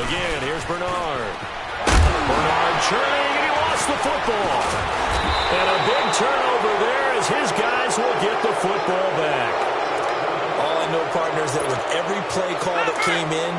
Again, here's Bernard. Bernard churning, and he lost the football. And a big turnover there as his guys will get the football back. All I know, partners, that with every play call that came in,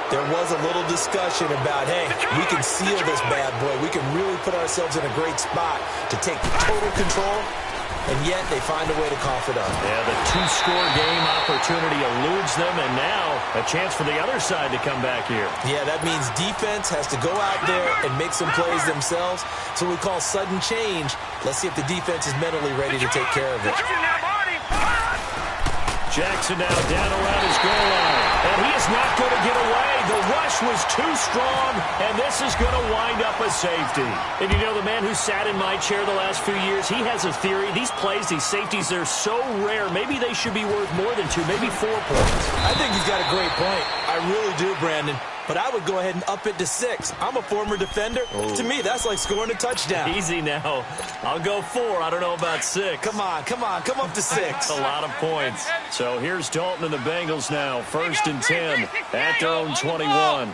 there was a little discussion about, hey, we can seal this bad boy. We can really put ourselves in a great spot to take total control, and yet they find a way to cough it up. Yeah, the two-score game opportunity eludes them, and now a chance for the other side to come back here. Yeah, that means defense has to go out there and make some plays themselves. So we call sudden change. Let's see if the defense is mentally ready to take care of it. Jackson now down around his goal line, and he is not going to get away. The rush was too strong, and this is going to wind up a safety. And you know, the man who sat in my chair the last few years, he has a theory. These plays, these safeties, they're so rare. Maybe they should be worth more than 2, maybe 4 points. I think he's got a great point. I really do, Brandon. But I would go ahead and up it to 6. I'm a former defender. Oh. To me, that's like scoring a touchdown. Easy now. I'll go 4. I don't know about 6. Come on. Come up to 6. A lot of points. So here's Dalton and the Bengals now. 1st and 10 at their own 21. All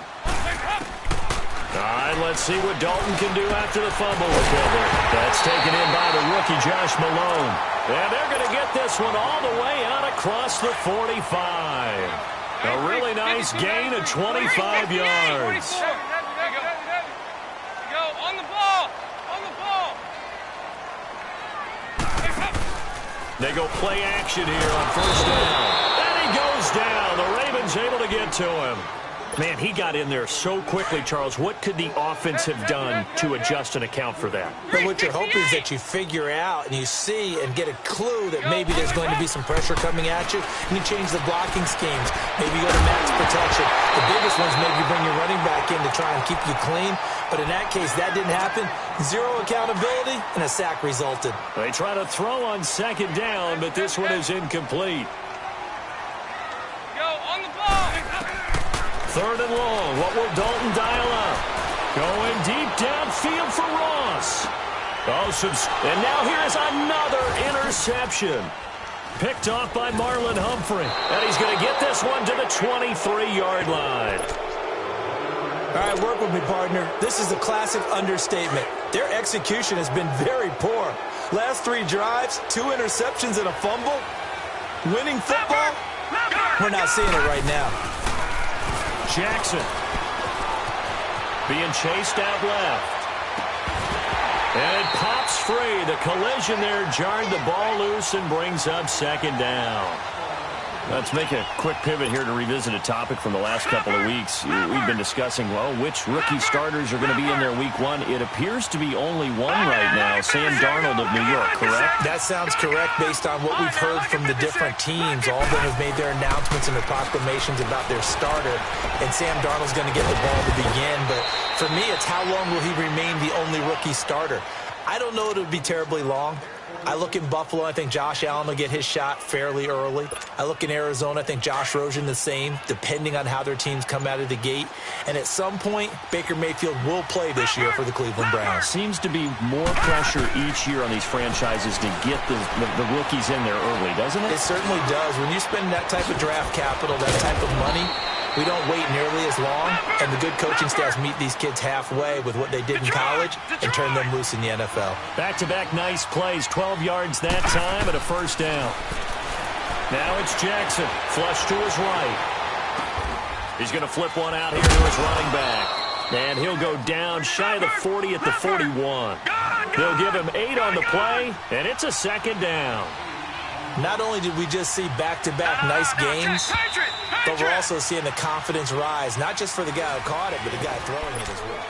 right, let's see what Dalton can do after the fumble recovery. That's taken in by the rookie Josh Malone. And they're going to get this one all the way out across the 45. A really nice gain of 25 yards. On the ball. They go play action here on 1st down. And he goes down. The Ravens able to get to him. Man, he got in there so quickly, Charles. What could the offense have done to adjust and account for that? But what you're hoping is that you figure out and you see and get a clue that maybe there's going to be some pressure coming at you, and you change the blocking schemes. Maybe you go to max protection. The biggest ones, maybe you bring your running back in to try and keep you clean. But in that case, that didn't happen. 0 accountability, and a sack resulted. They try to throw on 2nd down, but this one is incomplete. Go on the ball. 3rd and long. What will Dalton dial up? Going deep downfield for Ross. And now here is another interception. Picked off by Marlon Humphrey. And he's going to get this one to the 23-yard line. All right, work with me, partner. This is a classic understatement. Their execution has been very poor. Last 3 drives, 2 interceptions and a fumble. Winning football? We're not seeing it right now. Jackson being chased out left. And it pops free. The collision there jarred the ball loose and brings up 2nd down. Let's make a quick pivot here to revisit a topic from the last couple of weeks. We've been discussing, well, which rookie starters are going to be in there week 1. It appears to be only one right now, Sam Darnold of New York, correct? That sounds correct based on what we've heard from the different teams. All of them have made their announcements and their proclamations about their starter. And Sam Darnold's going to get the ball to begin. But for me, it's how long will he remain the only rookie starter? I don't know it would be terribly long. I look in Buffalo, I think Josh Allen will get his shot fairly early. I look in Arizona, I think Josh Rosen the same, depending on how their teams come out of the gate. And at some point, Baker Mayfield will play this year for the Cleveland Browns. Seems to be more pressure each year on these franchises to get the rookies in there early, doesn't it? It certainly does. When you spend that type of draft capital, that type of money, we don't wait nearly as long, and the good coaching staffs meet these kids halfway with what they did in college and turn them loose in the NFL. Back-to-back nice plays, 12 yards that time and a 1st down. Now it's Jackson, flush to his right. He's going to flip one out here to his running back. And he'll go down shy of the 40 at the 41. They'll give him 8 on the play, and it's a 2nd down. Not only did we just see back-to-back nice games, but we're also seeing the confidence rise, not just for the guy who caught it, but the guy throwing it as well.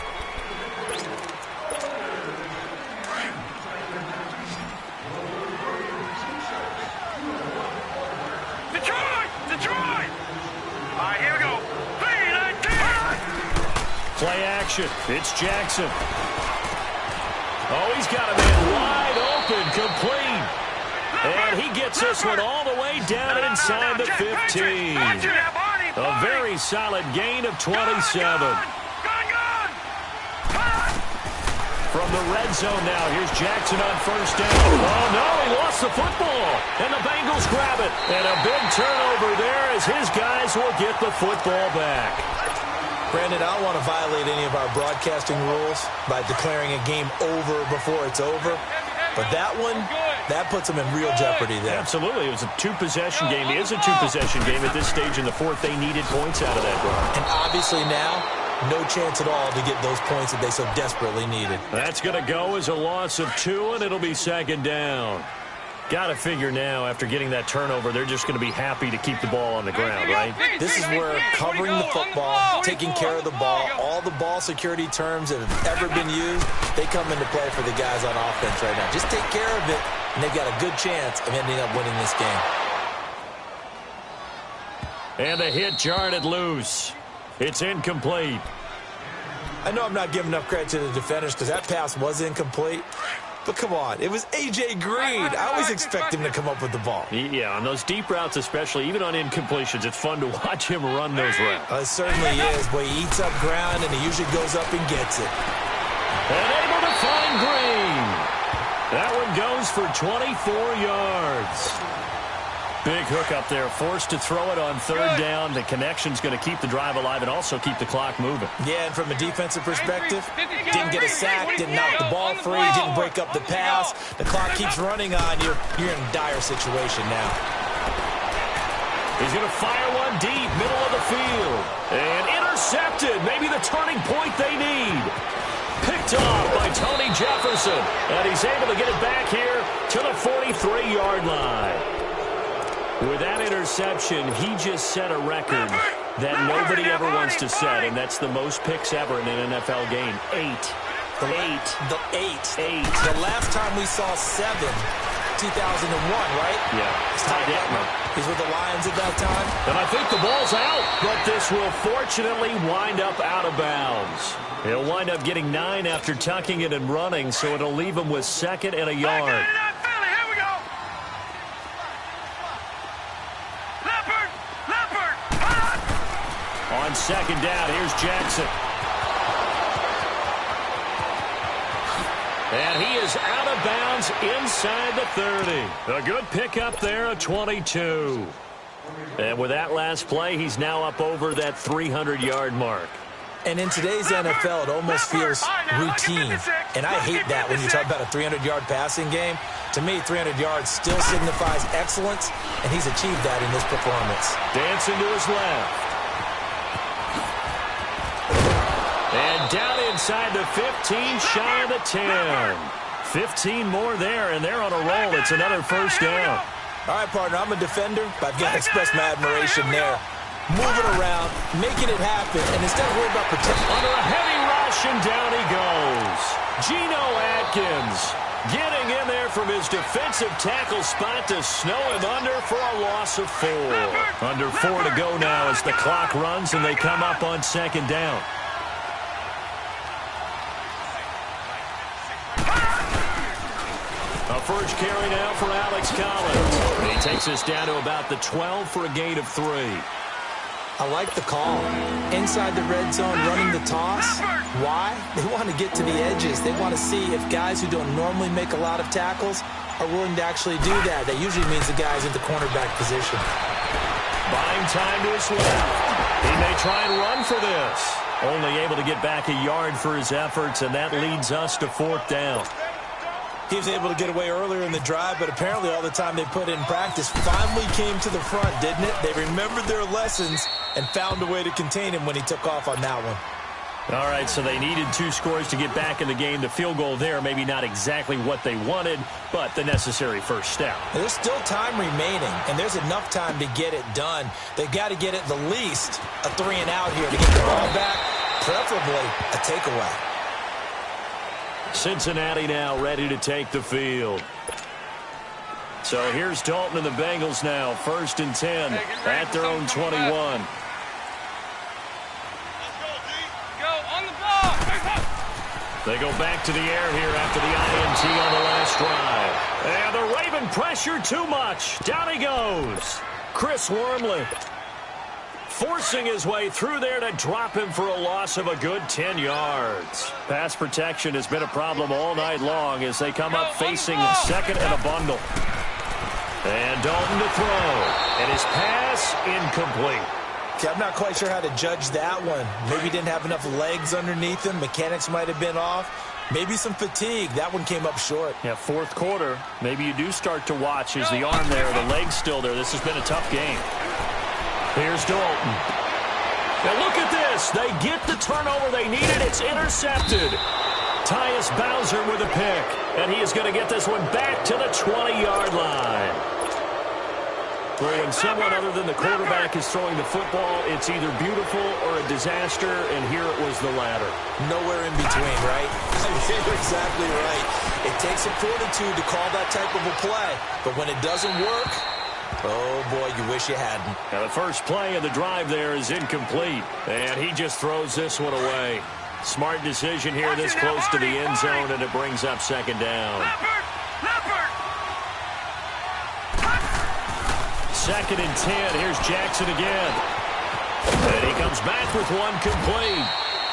Detroit! All right, here we go. Play action. It's Jackson. Oh, he's got a man wide open, complete. And he gets this one all the way down inside the 15. A very solid gain of 27. From the red zone now, here's Jackson on 1st down. Oh, no, he lost the football. And the Bengals grab it. And a big turnover there as his guys will get the football back. Brandon, I don't want to violate any of our broadcasting rules by declaring a game over before it's over. But that one, that puts them in real jeopardy there. Absolutely. It was a two-possession game. It is a two-possession game at this stage in the fourth. They needed points out of that drive. And obviously now, no chance at all to get those points that they so desperately needed. That's going to go as a loss of 2, and it'll be second down. Got to figure now, after getting that turnover, they're just going to be happy to keep the ball on the ground, right? This is where covering the football, taking care of the ball, all the ball security terms that have ever been used, they come into play for the guys on offense right now. Just take care of it, and they've got a good chance of ending up winning this game. And the hit jarred it loose. It's incomplete. I know I'm not giving enough credit to the defenders because that pass was incomplete. But come on, it was A.J. Green. I always expect him to come up with the ball. Yeah, on those deep routes especially, even on incompletions, it's fun to watch him run those routes. It certainly is, but he eats up ground, and he usually goes up and gets it. And able to find Green. That one goes for 24 yards. Big hook up there, forced to throw it on third down. The connection's going to keep the drive alive and also keep the clock moving. Yeah, and from a defensive perspective, didn't get a sack, didn't knock the ball free, didn't break up the pass. The clock keeps running on. You're in a dire situation now. He's going to fire one deep, middle of the field. And intercepted, maybe the turning point they need. Picked off by Tony Jefferson. And he's able to get it back here to the 43-yard line. With that interception, he just set a record that nobody ever wants to set, and that's the most picks ever in an NFL game. 8. The last time we saw 7, 2001, right? Yeah. Ty Detmer. He's with the Lions at that time. And I think the ball's out, but this will fortunately wind up out of bounds. He'll wind up getting 9 after tucking it and running, so it'll leave him with 2nd and a yard. On second down, here's Jackson. And he is out of bounds inside the 30. A good pickup there, a 22. And with that last play, he's now up over that 300-yard mark. And in today's NFL, it almost feels routine. And I hate that when you talk about a 300-yard passing game. To me, 300 yards still signifies excellence, and he's achieved that in this performance. Dancing to his left. And down inside the 15, shy of the 10. 15 more there, and they're on a roll. It's another first down. All right, partner, I'm a defender, but I've got to express my admiration there. Moving around, making it happen, and instead of worrying about protection. Under a heavy rush, and down he goes. Geno Atkins getting in there from his defensive tackle spot to snow him under for a loss of 4. Under 4 to go now as the clock runs, and they come up on second down. A first carry now for Alex Collins. He takes us down to about the 12 for a gain of 3. I like the call. Inside the red zone, running the toss. Why? They want to get to the edges. They want to see if guys who don't normally make a lot of tackles are willing to actually do that. That usually means the guy's in the cornerback position. Buying time to his left. He may try and run for this. Only able to get back a yard for his efforts, and that leads us to 4th down. He was able to get away earlier in the drive, but apparently all the time they put in practice finally came to the front, didn't it? They remembered their lessons and found a way to contain him when he took off on that one. All right, so they needed 2 scores to get back in the game. The field goal there, maybe not exactly what they wanted, but the necessary first step. There's still time remaining, and there's enough time to get it done. They've got to get at the least a 3-and-out here to get the ball back, preferably a takeaway. Cincinnati now ready to take the field. So here's Dalton and the Bengals now, 1st and 10 at their own 21. They go back to the air here after the INT on the last drive. And the Raven pressure too much. Down he goes. Chris Wormley forcing his way through there to drop him for a loss of a good 10 yards. Pass protection has been a problem all night long as they come up facing second and a bundle. And Dalton to throw. And his pass incomplete. See, I'm not quite sure how to judge that one. Maybe didn't have enough legs underneath him. Mechanics might have been off. Maybe some fatigue. That one came up short. Yeah, fourth quarter. Maybe you do start to watch as the arm there, the leg's still there. This has been a tough game. Here's Dalton. Now look at this. They get the turnover they needed. It's intercepted. Tyus Bowser with a pick. And he is going to get this one back to the 20-yard line. Well, when someone other than the quarterback is throwing the football, it's either beautiful or a disaster, and here it was the latter. Nowhere in between, right? You're exactly right. It takes some fortitude to call that type of a play, but when it doesn't work, oh, boy, you wish you hadn't. Now, the first play of the drive there is incomplete, and he just throws this one away. Smart decision here this close to the end zone, and it brings up second down. Second and 10. Here's Jackson again. And he comes back with one complete.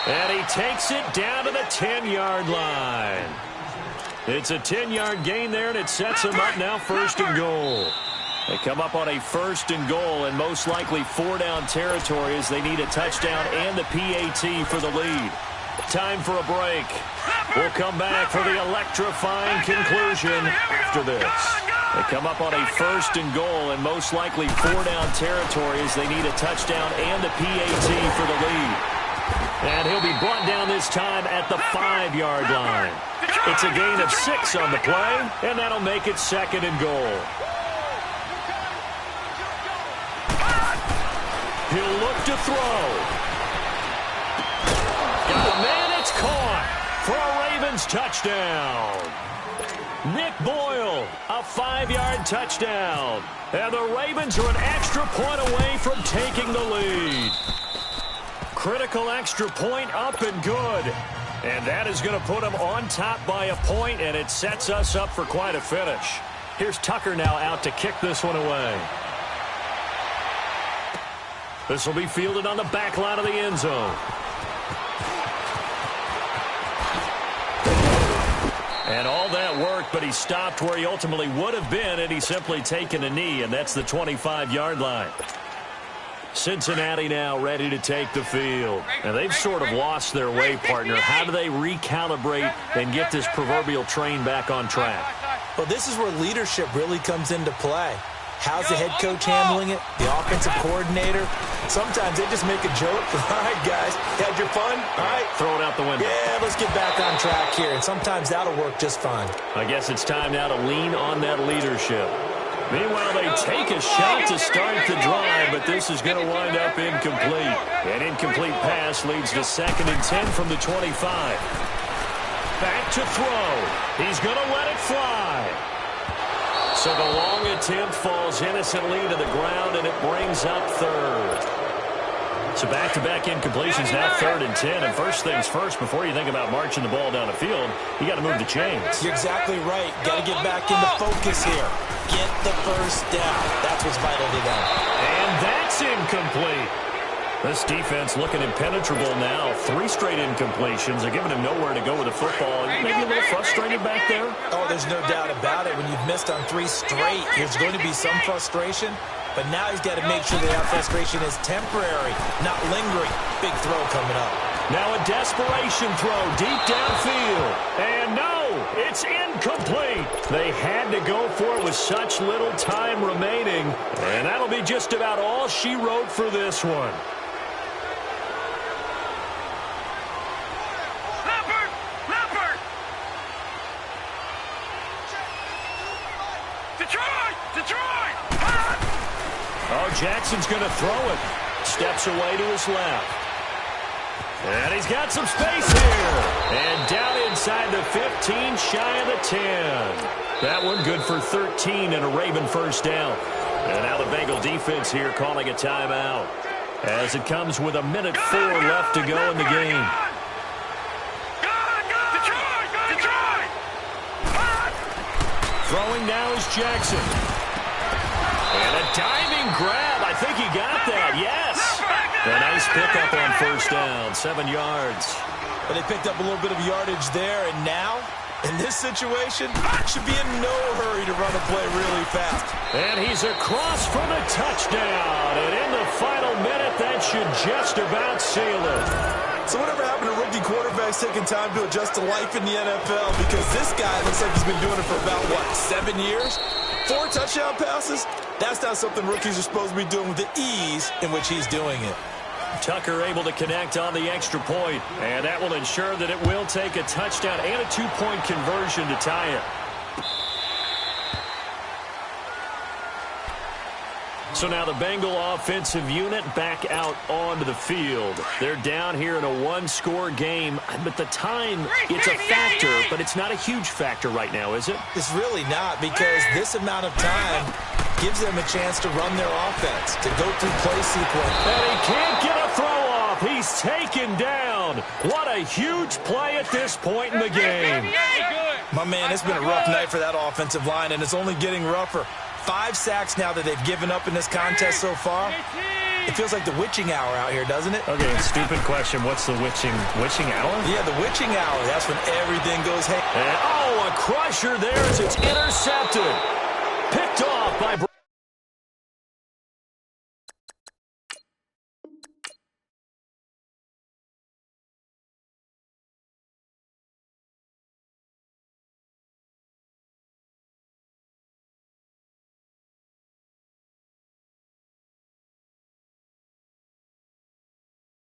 And he takes it down to the 10-yard line. It's a 10-yard gain there, and it sets him up now first and goal. They come up on a first and goal, and most likely four-down territory as they need a touchdown and the PAT for the lead. Time for a break. We'll come back for the electrifying conclusion after this. They come up on a first and goal, and most likely four-down territory as they need a touchdown and the PAT for the lead. And he'll be brought down this time at the 5-yard line. It's a gain of 6 on the play, and that'll make it second and goal. He'll look to throw. Got a man, it's caught for a Ravens touchdown. Nick Boyle, a 5-yard touchdown. And the Ravens are an extra point away from taking the lead. Critical extra point up and good. And that is going to put them on top by a point, and it sets us up for quite a finish. Here's Tucker now out to kick this one away. This will be fielded on the back line of the end zone. And all that worked, but he stopped where he ultimately would have been had he simply taken a knee, and that's the 25-yard line. Cincinnati now ready to take the field. And they've sort of lost their way, partner. How do they recalibrate and get this proverbial train back on track? Well, this is where leadership really comes into play. How's the head coach handling it? The offensive coordinator? Sometimes they just make a joke. All right, guys, had your fun? All right. Throw it out the window. Yeah, let's get back on track here. And sometimes that'll work just fine. I guess it's time now to lean on that leadership. Meanwhile, they take a shot to start the drive, but this is going to wind up incomplete. An incomplete pass leads to second and 10 from the 25. Back to throw. He's going to let it fly. So the long attempt falls innocently to the ground, and it brings up third. So back-to-back incompletions, now third and 10. And first things first, before you think about marching the ball down the field, you got to move the chains. You're exactly right. Got to get back into focus here. Get the first down. That's what's vital to them. And that's incomplete. This defense looking impenetrable now. 3 straight incompletions. They're giving him nowhere to go with the football. Maybe a little frustrated back there? Oh, there's no doubt about it. When you've missed on 3 straight, there's going to be some frustration. But now he's got to make sure that frustration is temporary, not lingering. Big throw coming up. Now a desperation throw deep downfield. And no, it's incomplete. They had to go for it with such little time remaining. And that'll be just about all she wrote for this one. Oh, Jackson's going to throw it. Steps away to his left. And he's got some space here. And down inside the 15, shy of the 10. That one good for 13 and a Raven first down. And now the Bengal defense here calling a timeout as it comes with 1:04 left to go in the game. Throwing now is Jackson. And a diving grab. I think he got that. Yes. A nice pickup on first down. 7 yards. But they picked up a little bit of yardage there, and now In this situation, should be in no hurry to run a play really fast. And he's across for the touchdown. And in the final minute, that should just about seal it. So whatever happened to rookie quarterbacks taking time to adjust to life in the NFL? Because this guy looks like he's been doing it for about, 7 years? 4 touchdown passes? That's not something rookies are supposed to be doing with the ease in which he's doing it. Tucker able to connect on the extra point, and that will ensure that it will take a touchdown and a 2-point conversion to tie it. So now the Bengal offensive unit back out onto the field. They're down here in a 1-score game, but the time, it's a factor, but it's not a huge factor right now, is it? It's really not, because this amount of time gives them a chance to run their offense, to go through play sequence. And he can't get a throw off. He's taken down. What a huge play at this point in the game. My man, it's been a rough night for that offensive line, and it's only getting rougher. 5 sacks now that they've given up in this contest so far. It feels like the witching hour out here, doesn't it? Okay, stupid question. What's the witching hour? Yeah, the witching hour. That's when everything goes hey. And, a crusher there as it's intercepted. Picked off by